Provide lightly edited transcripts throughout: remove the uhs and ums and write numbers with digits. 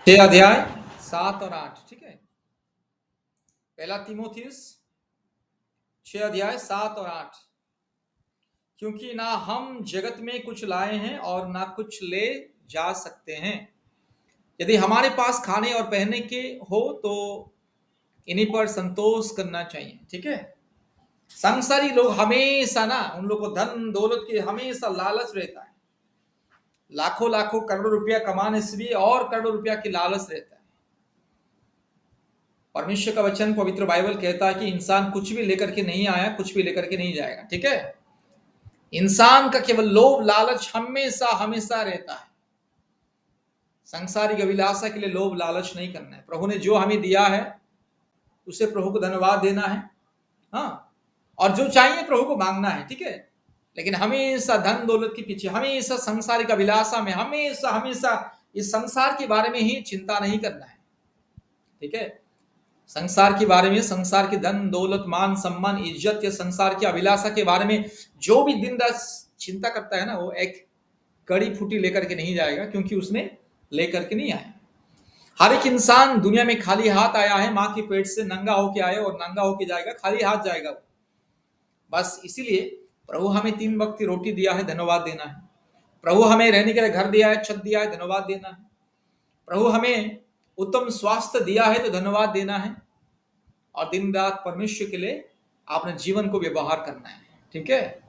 6 अध्याय 7 और 8। ठीक है, पहला तीमुथियुस 6 अध्याय 7 और 8। क्योंकि ना हम जगत में कुछ लाए हैं और ना कुछ ले जा सकते हैं। यदि हमारे पास खाने और पहनने के हो तो इन्हीं पर संतोष करना चाहिए। ठीक है, संसारी लोग हमेशा ना, उन लोग को धन दौलत की हमेशा लालच रहता है। लाखों लाखों करोड़ों रुपया कमाने से भी और करोड़ों रुपया की लालच रहता है। परमेश्वर का वचन पवित्र बाइबल कहता है कि इंसान कुछ भी लेकर के नहीं आया, कुछ भी लेकर के नहीं जाएगा। ठीक है, इंसान का केवल लोभ लालच हमेशा हमेशा रहता है। सांसारिक अभिलाषा के लिए लोभ लालच नहीं करना है। प्रभु ने जो हमें दिया है उसे प्रभु को धन्यवाद देना है। हाँ, और जो चाहिए प्रभु को मांगना है। ठीक है, लेकिन हमेशा धन दौलत के पीछे, हमेशा सांसारिक अभिलाषा में, हमेशा हमेशा इस संसार के बारे में ही चिंता नहीं करना है। ठीक है, संसार के बारे में, संसार के धन दौलत मान सम्मान इज्जत या संसार की अभिलाषा के बारे में जो भी दिन रात चिंता करता है ना, वो एक कड़ी फूटी लेकर के नहीं जाएगा, क्योंकि उसने लेकर के नहीं आया। हर एक इंसान दुनिया में खाली हाथ आया है। मां के पेट से नंगा होके आए और नंगा होके जाएगा, खाली हाथ जाएगा। बस इसीलिए प्रभु हमें 3 वक्त की रोटी दिया है, धन्यवाद देना है। प्रभु हमें रहने के लिए घर दिया है, छत दिया है, धन्यवाद देना है। प्रभु हमें उत्तम स्वास्थ्य दिया है तो धन्यवाद देना है। और दिन रात परमेश्वर के लिए अपने जीवन को व्यवहार करना है। ठीक है,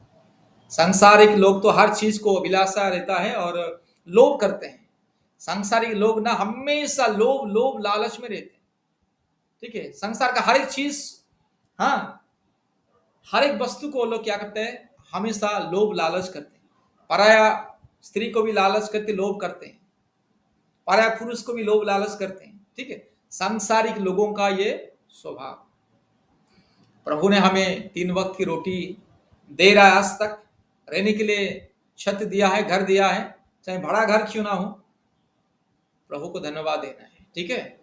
सांसारिक लोग तो हर चीज को अभिलाषा रहता है और लोभ करते हैं। सांसारिक लोग ना हमेशा लोभ लोभ लालच में रहते हैं। ठीक है, संसार का हर एक चीज, हाँ, हर एक वस्तु को लोग क्या करते हैं, हमेशा लोभ लालच करते हैं। पराया स्त्री को भी लालच करते, लोभ करते हैं। पराया पुरुष को भी लोभ लालच करते हैं। ठीक है, सांसारिक लोगों का ये स्वभाव। प्रभु ने हमें 3 वक्त की रोटी दे रहा है, आज तक रहने के लिए छत दिया है, घर दिया है, चाहे बड़ा घर क्यों ना हो, प्रभु को धन्यवाद देना है। ठीक है,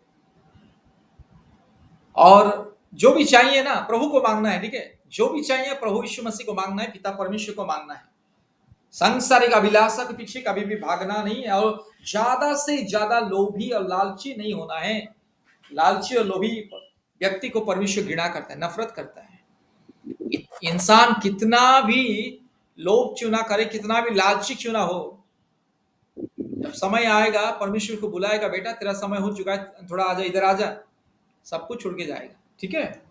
और जो भी चाहिए ना प्रभु को मांगना है। ठीक है, जो भी चाहिए प्रभु यीशु मसीह को मांगना है, पिता परमेश्वर को मांगना है। सांसारिक अभिलाषा के पीछे कभी भी भागना नहीं है और ज्यादा से ज्यादा लोभी और लालची नहीं होना है। लालची और लोभी व्यक्ति को परमेश्वर घृणा करता है, नफरत करता है। इंसान कितना भी लोभ क्यों ना करे, कितना भी लालची क्यों ना हो, जब समय आएगा परमेश्वर को बुलाएगा, बेटा तेरा समय हो चुका है, थोड़ा आजा, इधर आजा, सब कुछ छोड़ के जाएगा। ठीक है,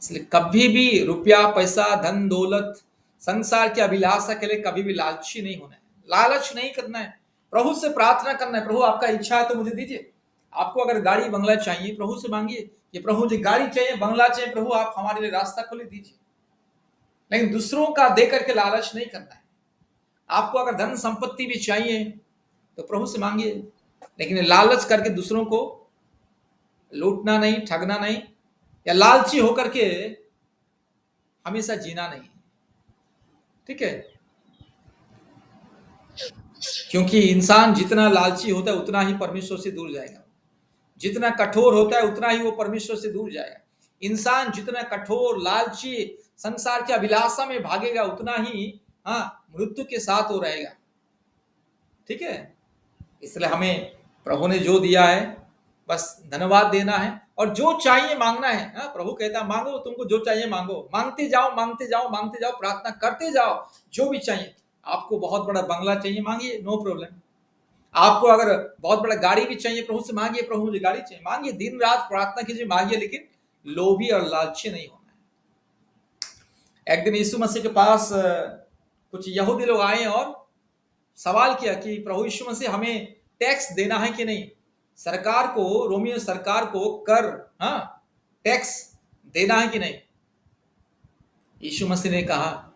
इसलिए कभी भी रुपया पैसा धन दौलत संसार की अभिलाषा के लिए कभी भी लालची नहीं होना है, लालच नहीं करना है। प्रभु से प्रार्थना करना है, प्रभु आपका इच्छा है तो मुझे दीजिए। आपको अगर गाड़ी बंगला चाहिए, प्रभु से मांगिए कि प्रभु मुझे गाड़ी चाहिए, बंगला चाहिए, प्रभु आप हमारे लिए रास्ता खोले दीजिए। लेकिन दूसरों का दे करके लालच नहीं करना है। आपको अगर धन संपत्ति भी चाहिए तो प्रभु से मांगिए, लेकिन लालच करके दूसरों को लूटना नहीं, ठगना नहीं, या लालची होकर के हमेशा जीना नहीं। ठीक है, क्योंकि इंसान जितना लालची होता है उतना ही परमेश्वर से दूर जाएगा। जितना कठोर होता है उतना ही वो परमेश्वर से दूर जाएगा। इंसान जितना कठोर लालची संसार की अभिलाषा में भागेगा उतना ही मृत्यु के साथ वो रहेगा। ठीक है, इसलिए हमें प्रभु ने जो दिया है बस धन्यवाद देना है और जो चाहिए मांगना है। प्रभु कहता है मांगो, तुमको जो चाहिए मांगो, मांगते जाओ मांगते जाओ मांगते जाओ, प्रार्थना करते जाओ। जो भी चाहिए, आपको बहुत बड़ा बंगला चाहिए मांगिए, नो प्रॉब्लम। आपको अगर बहुत बड़ा गाड़ी भी चाहिए, प्रभु से मांगिए, प्रभु मुझे गाड़ी चाहिए, मांगिए, दिन रात प्रार्थना कीजिए, मांगिए, लेकिन लोभी और लालची नहीं होना है। एक दिन यीशु मसीह के पास कुछ यहूदी लोग आए और सवाल किया कि प्रभु यीशु मसीह हमें टैक्स देना है कि नहीं, सरकार को, रोमियो सरकार को कर, टैक्स देना है कि नहीं। यीशु मसीह ने कहा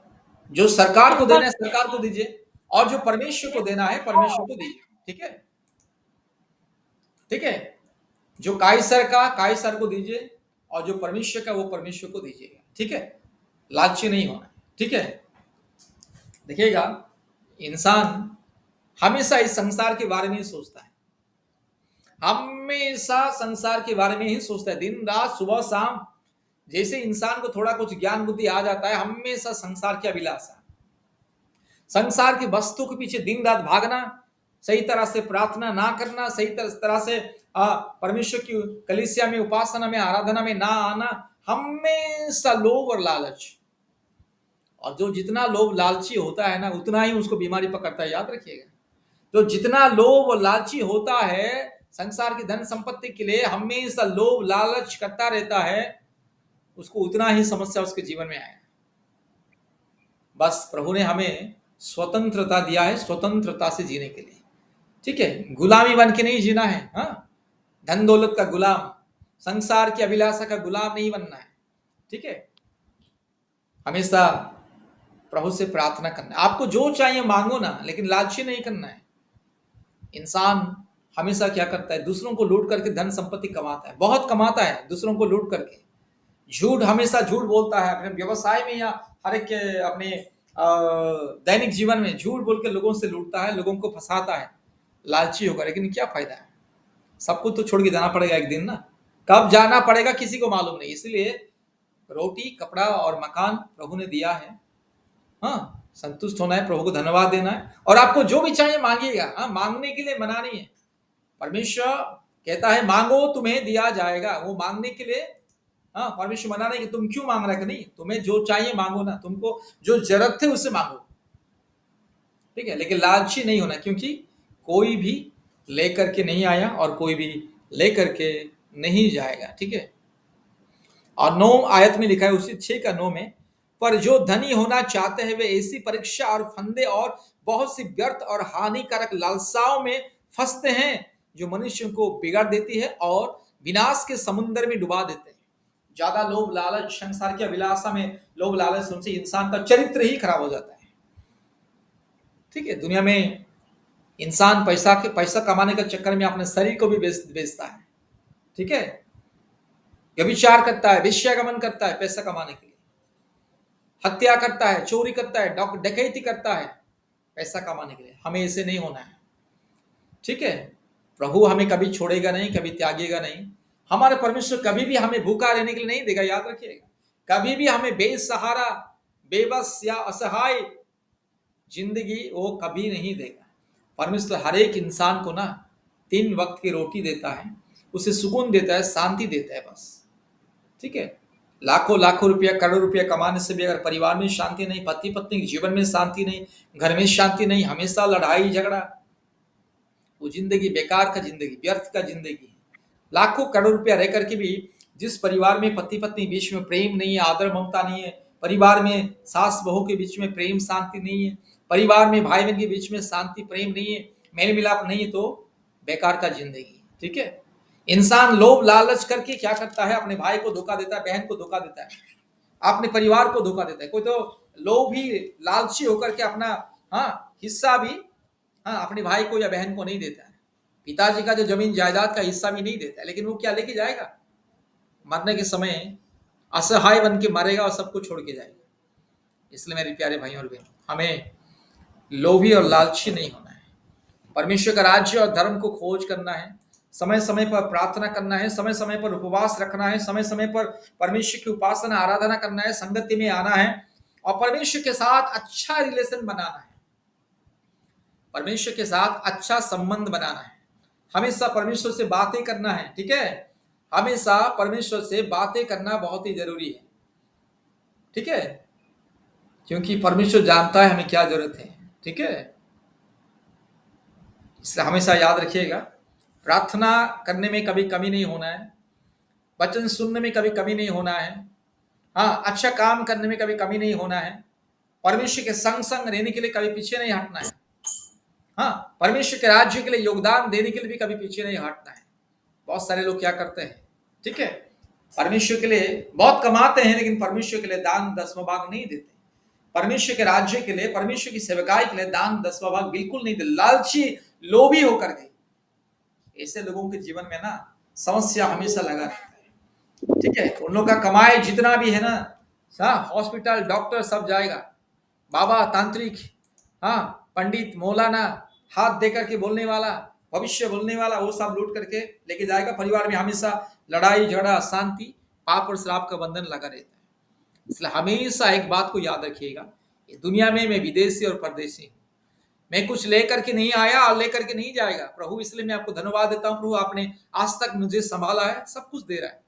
जो सरकार को देना है सरकार को दीजिए, और जो परमेश्वर को देना है परमेश्वर को दीजिए। ठीक है, ठीक है, जो काइसर का काइसर को दीजिए और जो परमेश्वर का वो परमेश्वर को दीजिएगा। ठीक है, लालची नहीं होना। ठीक है, देखिएगा, इंसान हमेशा इस संसार के बारे में ही सोचता है, हमेशा संसार के बारे में ही सोचता है, दिन रात सुबह शाम। जैसे इंसान को थोड़ा कुछ ज्ञान बुद्धि आ जाता है, हमेशा संसार की अभिलाषा, संसार की वस्तु के पीछे दिन रात भागना, सही तरह से प्रार्थना ना करना, सही तरह से परमेश्वर की कलीसिया में, उपासना में, आराधना में ना आना, हमेशा लोभ और लालच। और जो जितना लोभ लालची होता है ना, उतना ही उसको बीमारी पकड़ता है, याद रखिएगा। जो जितना लोभ और लालची होता है संसार की धन संपत्ति के लिए, हमेशा लोभ लालच करता रहता है, उसको उतना ही समस्या उसके जीवन में आएगा। बस प्रभु ने हमें स्वतंत्रता दिया है, स्वतंत्रता से जीने के लिए, ठीक है। गुलामी बन के नहीं जीना है, हाँ, धन दौलत का गुलाम, संसार की अभिलाषा का गुलाम नहीं बनना है, ठीक है। हमेशा प्रभु से प्रार्थना करना है, आपको जो चाहिए मांगो ना, लेकिन लालची नहीं करना है। इंसान हमेशा क्या करता है, दूसरों को लूट करके धन संपत्ति कमाता है, बहुत कमाता है दूसरों को लूट करके। झूठ, हमेशा झूठ बोलता है, अपने व्यवसाय में या हर एक अपने दैनिक जीवन में झूठ बोल के लोगों से लूटता है, लोगों को फंसाता है, लालची होकर। लेकिन क्या फायदा है, सब कुछ तो छोड़ के जाना पड़ेगा एक दिन ना, कब जाना पड़ेगा किसी को मालूम नहीं। इसलिए रोटी, कपड़ा और मकान प्रभु ने दिया है, हाँ, संतुष्ट होना है, प्रभु को धन्यवाद देना है, और आपको जो भी चाहिए मांगिएगा, हाँ, मांगने के लिए मना नहीं है। परमेश्वर कहता है मांगो तुम्हें दिया जाएगा, वो मांगने के लिए, हाँ, परमेश्वर मना नहीं कि तुम क्यों मांग रहे, नहीं, तुम्हें जो चाहिए मांगो ना, तुमको जो जरूरत है उससे मांगो, ठीक है। लेकिन लालची नहीं होना, क्योंकि कोई भी लेकर के नहीं आया और कोई भी लेकर के नहीं जाएगा, ठीक है। और 9 आयत में लिखा है, उसी 6 का 9 में, पर जो धनी होना चाहते हैं वे ऐसी परीक्षा और फंदे और बहुत सी व्यर्थ और हानिकारक लालसाओं में फंसते हैं जो मनुष्य को बिगाड़ देती है और विनाश के समुद्र में डुबा देते हैं। ज्यादा लोभ लालच, संसार की अभिलाषा में लोभ लालच उनसे इंसान का चरित्र ही खराब हो जाता है, ठीक है। दुनिया में इंसान पैसा कमाने के चक्कर में अपने शरीर को भी बेचता है, ठीक है। व्यभिचार करता है, वेश्यागमन करता है पैसा कमाने के लिए, हत्या करता है, चोरी करता है, डकैती करता है पैसा कमाने के लिए। हमें ऐसे नहीं होना है, ठीक है। प्रभु हमें कभी छोड़ेगा नहीं, कभी त्यागेगा नहीं। हमारे परमेश्वर कभी भी हमें भूखा रहने के लिए नहीं देगा, याद रखिएगा। कभी भी हमें बेसहारा, बेबस या असहाय जिंदगी वो कभी नहीं देगा। परमेश्वर हर एक इंसान को ना 3 वक्त की रोटी देता है, उसे सुकून देता है, शांति देता है, बस, ठीक है। लाखों लाखों रुपया, करोड़ रुपया कमाने से भी अगर परिवार में शांति नहीं, पति पत्नी के जीवन में शांति नहीं, घर में शांति नहीं, हमेशा लड़ाई झगड़ा, वो जिंदगी बेकार का जिंदगी, व्यर्थ का जिंदगी है। लाखों करोड़ रुपया रह करके भी जिस परिवार में पति पत्नी बीच में प्रेम नहीं है, आदर ममता नहीं है, परिवार में सास बहू के बीच में प्रेम शांति नहीं है, परिवार में भाई बहन के बीच में शांति प्रेम नहीं है, मेल मिलाप नहीं है, तो बेकार का जिंदगी, ठीक है। इंसान लोभ लालच करके क्या करता है, अपने भाई को धोखा देता है, बहन को धोखा देता है, अपने परिवार को धोखा देता है। कोई तो लोभी लालची होकर के अपना, हाँ, हिस्सा भी, हाँ, अपने भाई को या बहन को नहीं देता है, पिताजी का जो जमीन जायदाद का हिस्सा भी नहीं देता है, लेकिन वो क्या लेके जाएगा, मरने के समय असहाय बन के मरेगा और सब कुछ छोड़ के जाएगा। इसलिए मेरे प्यारे भाइयों और बहनों, हमें लोभी और लालची नहीं होना है। परमेश्वर का राज्य और धर्म को खोज करना है, समय समय पर प्रार्थना करना है, समय समय पर उपवास रखना है, समय समय पर परमेश्वर की उपासना आराधना करना है, संगति में आना है, और परमेश्वर के साथ अच्छा रिलेशन बनाना है, परमेश्वर के साथ अच्छा संबंध बनाना है, हमेशा परमेश्वर से बातें करना है, ठीक है। हमेशा परमेश्वर से बातें करना बहुत ही जरूरी है, ठीक है, क्योंकि परमेश्वर जानता है हमें क्या जरूरत है, ठीक है। इसलिए हमेशा याद रखिएगा, प्रार्थना करने में कभी कमी नहीं होना है, वचन सुनने में कभी कमी नहीं होना है, हाँ, अच्छा काम करने में कभी कमी नहीं होना है, परमेश्वर के संग संग रहने के लिए कभी पीछे नहीं हटना है, हाँ, परमेश्वर के राज्य के लिए योगदान देने के लिए भी कभी पीछे नहीं हटना है। बहुत सारे लोग क्या करते हैं, ठीक है, परमेश्वर के लिए बहुत कमाते हैं, लेकिन परमेश्वर के लिए दान दसवां भाग नहीं देते, परमेश्वर के राज्य के लिए, परमेश्वर की सेवकाई के लिए दान दसवां भाग बिल्कुल नहीं देते, लालची लोभी होकर के। ऐसे लोगों के जीवन में ना समस्या हमेशा लगा रहता है, ठीक है। उन लोगों का कमाई जितना भी है ना, हॉस्पिटल, डॉक्टर सब जाएगा, बाबा, तांत्रिक, हाँ, पंडित, मौलाना, हाथ दे करके बोलने वाला, भविष्य बोलने वाला, वो सब लूट करके लेके जाएगा। परिवार में हमेशा लड़ाई झगड़ा, अशांति, पाप और श्राप का बंधन लगा रहता है। इसलिए हमेशा एक बात को याद रखिएगा, दुनिया में मैं विदेशी और परदेशी हूँ, मैं कुछ लेकर के नहीं आया और लेकर के नहीं जाएगा प्रभु, इसलिए मैं आपको धन्यवाद देता हूं प्रभु, आपने आज तक मुझे संभाला है, सब कुछ दे रहा है।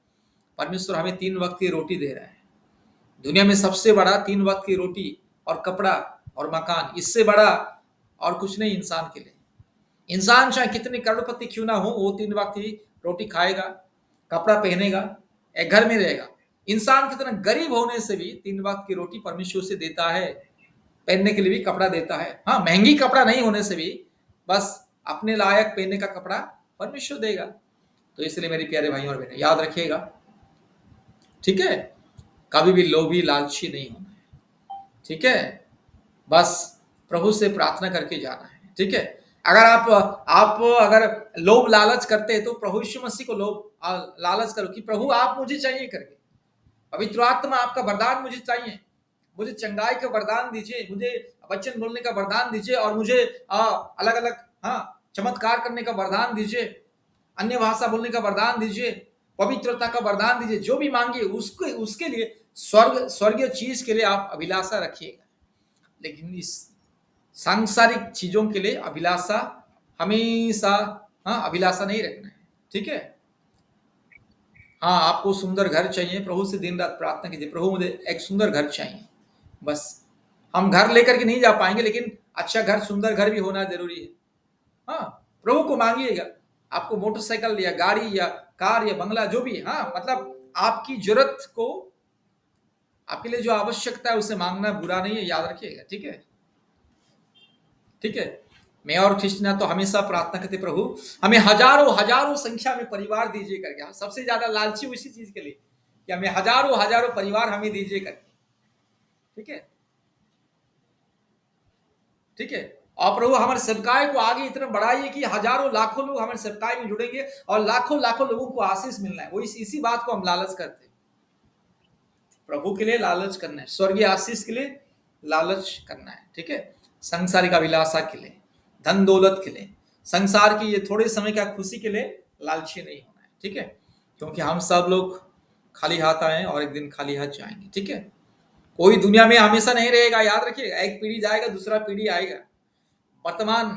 परमेश्वर हमें 3 वक्त की रोटी दे रहा है। दुनिया में सबसे बड़ा 3 वक्त की रोटी और कपड़ा और मकान, इससे बड़ा और कुछ नहीं इंसान के लिए। इंसान चाहे कितने करोड़पति क्यों ना हो, वो 3 वक्त की रोटी खाएगा, कपड़ा पहनेगा, एक घर में रहेगा। इंसान कितना गरीब होने से भी 3 वक्त की रोटी परमेश्वर से देता है, पहनने के लिए भी कपड़ा देता है। हाँ, महंगी कपड़ा नहीं होने से भी बस अपने लायक पहनने का कपड़ा परमेश्वर देगा। तो इसलिए मेरे प्यारे भाइयों और बहनों, याद रखिएगा, ठीक है, कभी भी लोभी लालची नहीं होना है, ठीक है। बस प्रभु से प्रार्थना करके जाना है, ठीक है। अगर आप अगर लोभ लालच करते हैं तो प्रभु यीशु मसीह को लोभ लालच करो कि प्रभु आप मुझे चाहिए करके, पवित्र आत्मा आपका वरदान मुझे चाहिए, मुझे चंगाई का वरदान दीजिए, मुझे वचन बोलने का वरदान दीजिए, और मुझे अलग अलग चमत्कार करने का वरदान दीजिए, अन्य भाषा बोलने का वरदान दीजिए, पवित्रता का वरदान दीजिए। जो भी मांगिए उसके लिए स्वर्गीय चीज के लिए आप अभिलाषा रखिएगा, लेकिन इस सांसारिक चीजों के लिए अभिलाषा हमेशा अभिलाषा नहीं रखना है, ठीक है। हाँ, आपको सुंदर घर चाहिए, प्रभु से दिन रात प्रार्थना कीजिए, प्रभु मुझे एक सुंदर घर चाहिए। बस हम घर लेकर के नहीं जा पाएंगे, लेकिन अच्छा घर, सुंदर घर भी होना जरूरी है। हाँ, प्रभु को मांगिएगा, आपको मोटरसाइकिल या गाड़ी या कार या बंगला जो भी, हाँ, मतलब आपकी जरूरत को, आपके लिए जो आवश्यकता है उसे मांगना बुरा नहीं है, याद रखिएगा, ठीक है, ठीक है। मैं और कृष्णा तो हमेशा प्रार्थना करते, प्रभु हमें हजारों हजारों संख्या में परिवार दीजिए करके। सबसे ज्यादा लालची उसी चीज के लिए कि हमें हजारों हजारों परिवार हमें दीजिए करके, ठीक है, ठीक है। और प्रभु हमारे सेवकाई को आगे इतना बढ़ाइए कि हजारों लाखों लोग हमारे सेवकाई में जुड़ेंगे और लाखों लाखों लोगों को आशीष मिलना है। वो इसी बात को हम लालच करते हैं, प्रभु के लिए लालच करना है, स्वर्गीय आशीष के लिए लालच करना है, ठीक है। संसारिक अभिलाषा के लिए, धन दौलत के लिए, संसार की ये थोड़े समय का खुशी के लिए लालची नहीं होना है, ठीक है। क्योंकि हम सब लोग खाली हाथ आए और एक दिन खाली हाथ जाएंगे, ठीक है। कोई दुनिया में हमेशा नहीं रहेगा, याद रखिएगा। एक पीढ़ी जाएगा, दूसरा पीढ़ी आएगा। वर्तमान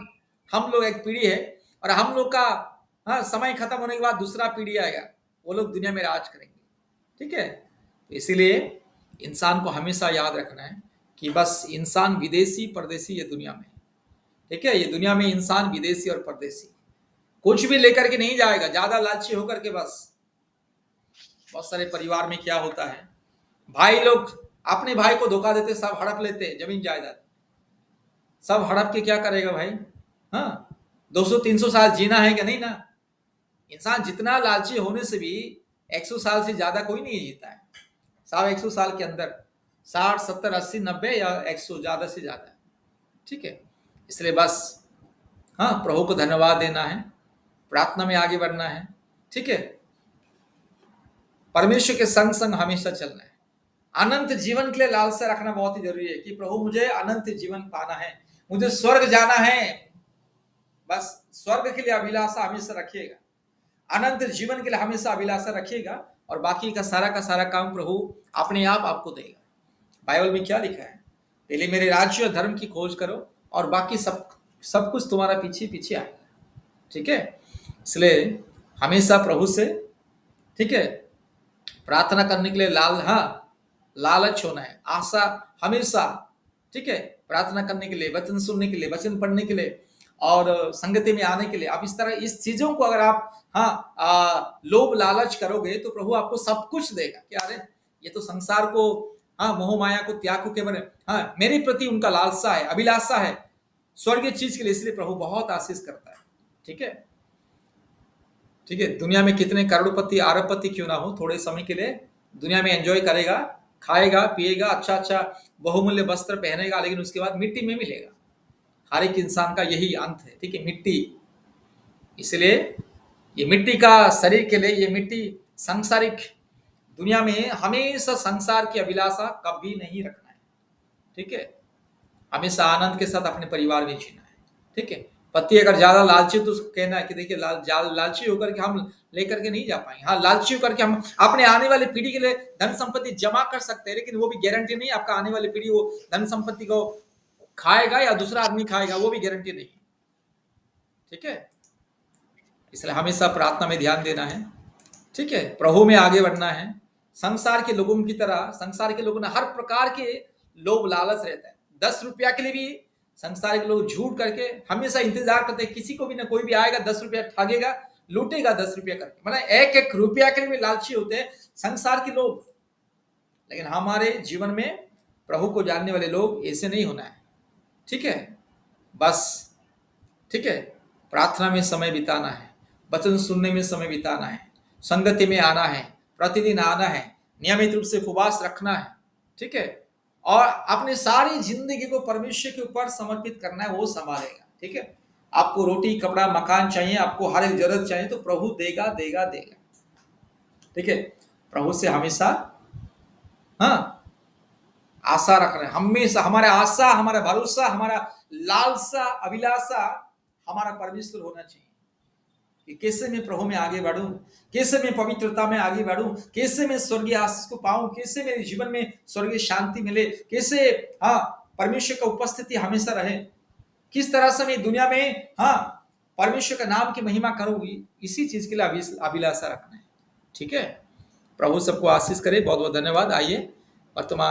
हम लोग एक पीढ़ी है, और हम लोग का समय खत्म होने के बाद दूसरा पीढ़ी आएगा, वो लोग दुनिया में राज करेंगे, ठीक है। इसीलिए इंसान को हमेशा याद रखना है कि बस इंसान विदेशी परदेशी ये दुनिया में, ठीक है। ये दुनिया में इंसान विदेशी और परदेशी कुछ भी लेकर के नहीं जाएगा, ज्यादा लालची होकर के। बस बहुत सारे परिवार में क्या होता है, भाई लोग अपने भाई को धोखा देते, सब हड़प लेते, जमीन जायदाद सब हड़प के क्या करेगा भाई। हाँ, 200-300 साल जीना है क्या? नहीं ना। इंसान जितना लालची होने से भी 100 साल से ज्यादा कोई नहीं जीता है। सब 100 साल के अंदर 60, 70, 80, 90 या 100 ज्यादा से ज्यादा, ठीक है। इसलिए बस प्रभु को धन्यवाद देना है, प्रार्थना में आगे बढ़ना है, ठीक है। परमेश्वर के संग संग हमेशा चलना है। अनंत जीवन के लिए लालसा रखना बहुत ही जरूरी है कि प्रभु मुझे अनंत जीवन पाना है, मुझे स्वर्ग जाना है। बस स्वर्ग के लिए अभिलाषा हमेशा रखिएगा, अनंत जीवन के लिए हमेशा अभिलाषा रखिएगा, और बाकी का सारा काम प्रभु अपने आप आपको देगा। बाइबल में क्या लिखा है? पहले मेरे राज्य और धर्म की खोज करो और बाकी सब कुछ तुम्हारा पीछे पीछे आएगा, ठीक है। इसलिए हमेशा प्रभु से, ठीक है, प्रार्थना करने के लिए लालच होना है, आशा हमेशा, ठीक है, प्रार्थना करने के लिए, वचन सुनने के लिए, वचन पढ़ने के लिए और संगति में आने के लिए। आप इस तरह इस चीजों को अगर आप लोभ लालच करोगे तो प्रभु आपको सब कुछ देगा। क्या अरे ये तो संसार को, मोह माया को त्याग के बने, मेरे प्रति उनका लालसा है, अभिलाषा है स्वर्गीय चीज के लिए, इसलिए प्रभु बहुत आशीष करता है, ठीक है, ठीक है। दुनिया में कितने करोड़पति अरबपति क्यों ना हो, थोड़े समय के लिए दुनिया में एंजॉय करेगा, खाएगा पिएगा, अच्छा बहुमूल्य वस्त्र पहनेगा, लेकिन उसके बाद मिट्टी में मिलेगा। हर एक इंसान का यही अंत है, ठीक है, मिट्टी। इसलिए ये मिट्टी का शरीर के लिए, ये मिट्टी सांसारिक दुनिया में हमेशा संसार की अभिलाषा कभी नहीं रखना है, ठीक है। हमेशा आनंद के साथ अपने परिवार में जीना है, ठीक है। पति अगर ज्यादा लालची तो कहना है कि देखिए लालची होकर के हम लेकर के नहीं जा पाएंगे। लालची होकर के हम अपने आने वाली पीढ़ी के लिए धन संपत्ति जमा कर सकते हैं, लेकिन वो भी गारंटी नहीं आपका आने वाली पीढ़ी वो धन संपत्ति को खाएगा या दूसरा आदमी खाएगा वो भी गारंटी नहीं, ठीक है। इसलिए हमेशा प्रार्थना में ध्यान देना है, ठीक है, प्रभु में आगे बढ़ना है। संसार के लोगों की तरह संसार के लोगों ने हर प्रकार के लोभ लालच रहता है। 10 रुपया के लिए भी संसार के लोग झूठ करके हमेशा इंतजार करते हैं, किसी को भी ना कोई भी आएगा 10 रुपया ठगेगा, लूटेगा 10 रुपया करके, मतलब एक एक रुपया के लिए भी लालची होते हैं संसार के लोग। लेकिन हमारे जीवन में प्रभु को जानने वाले लोग ऐसे नहीं होना है, ठीक है। बस, ठीक है, प्रार्थना में समय बिताना है, वचन सुनने में समय बिताना है, संगति में आना है, प्रतिदिन आना है, नियमित रूप से उपवास रखना है, ठीक है, और अपनी सारी जिंदगी को परमेश्वर के ऊपर समर्पित करना है, वो संभालेगा, ठीक है। आपको रोटी कपड़ा मकान चाहिए, आपको हर एक जरूरत चाहिए तो प्रभु देगा देगा देगा, ठीक है। प्रभु से हमेशा हाँ आशा रखना है, हमेशा हमारा आशा, हमारा भरोसा, हमारा लालसा अभिलाषा हमारा परमेश्वर होना चाहिए कि कैसे मैं प्रभु में आगे बढ़ूं, कैसे मैं पवित्रता में आगे बढ़ूं, कैसे मैं स्वर्गीय आशीष को पाऊं, कैसे मेरे जीवन में स्वर्गीय शांति मिले, कैसे हाँ परमेश्वर का उपस्थिति हमेशा रहे, किस तरह से मैं दुनिया में हाँ परमेश्वर का नाम की महिमा करूंगी, इसी चीज के लिए अभिलाषा रखना है, ठीक है। प्रभु सबको आशीष करे। बहुत बहुत धन्यवाद। आइए वर्तमान